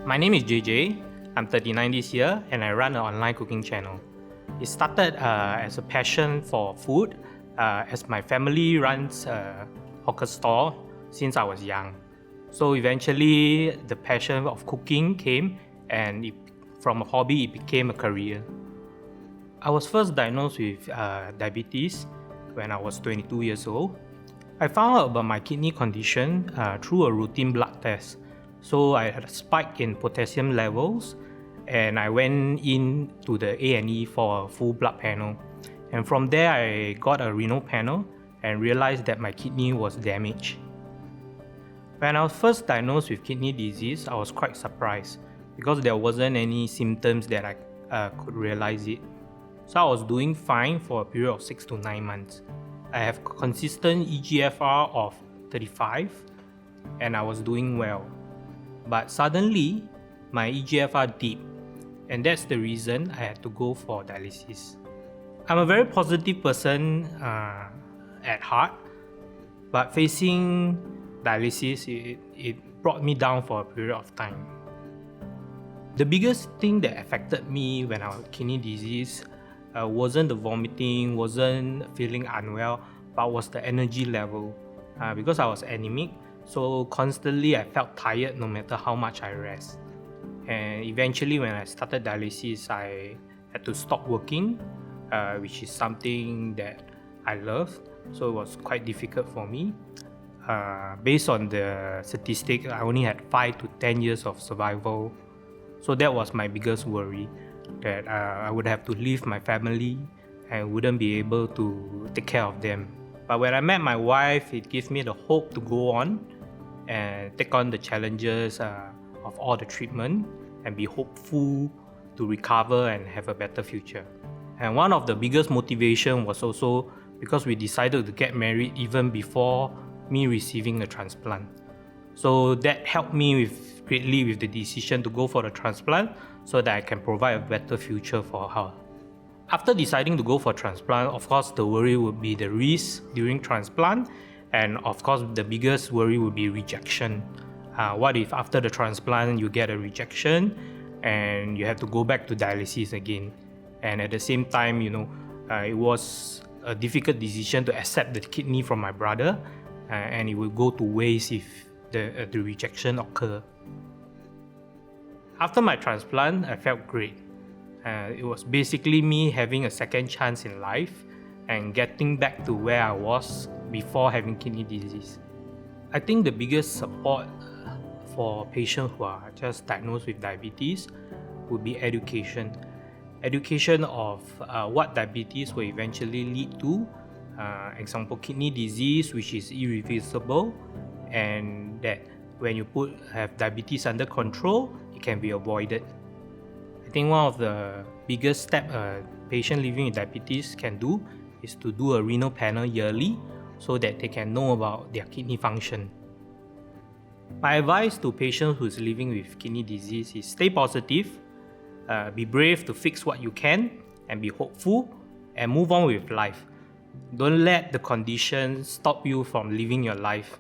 My name is JJ. I'm 39 this year and I run an online cooking channel. It started as a passion for food as my family runs a hawker store since I was young. So eventually the passion of cooking came and from a hobby it became a career. I was first diagnosed with diabetes when I was 22 years old. I found out about my kidney condition through a routine blood test. So I had a spike in potassium levels and I went in to the A&E for a full blood panel. And from there I got a renal panel and realized that my kidney was damaged. When I was first diagnosed with kidney disease, I was quite surprised because there wasn't any symptoms that I could realize it. So I was doing fine for a period of 6 to 9 months. I have consistent eGFR of 35 and I was doing well. But suddenly, my eGFR dipped, and that's the reason I had to go for dialysis. I'm a very positive person at heart, but facing dialysis, it brought me down for a period of time. The biggest thing that affected me when I had kidney disease wasn't the vomiting, wasn't feeling unwell, but was the energy level. Because I was anemic, so constantly I felt tired no matter how much I rest. And eventually when I started dialysis, I had to stop working, which is something that I love. So it was quite difficult for me. Based on the statistics, I only had 5 to 10 years of survival. So that was my biggest worry, that I would have to leave my family and wouldn't be able to take care of them. But when I met my wife, it gave me the hope to go on and take on the challenges of all the treatment and be hopeful to recover and have a better future. And one of the biggest motivation was also because we decided to get married even before me receiving a transplant. So that helped me greatly with the decision to go for the transplant so that I can provide a better future for her. After deciding to go for transplant, of course the worry would be the risk during transplant, and of course the biggest worry would be rejection. What if after the transplant you get a rejection and you have to go back to dialysis again? And at the same time, it was a difficult decision to accept the kidney from my brother, and it will go to waste if the rejection occur. After my transplant, I felt great. It was basically me having a second chance in life and getting back to where I was before having kidney disease. I think the biggest support for patients who are just diagnosed with diabetes would be education. Education of what diabetes will eventually lead to, example kidney disease, which is irreversible, and that when you have diabetes under control, it can be avoided. I think one of the biggest steps a patient living with diabetes can do is to do a renal panel yearly so that they can know about their kidney function. My advice to patients who is living with kidney disease is stay positive, be brave to fix what you can, and be hopeful, and move on with life. Don't let the condition stop you from living your life.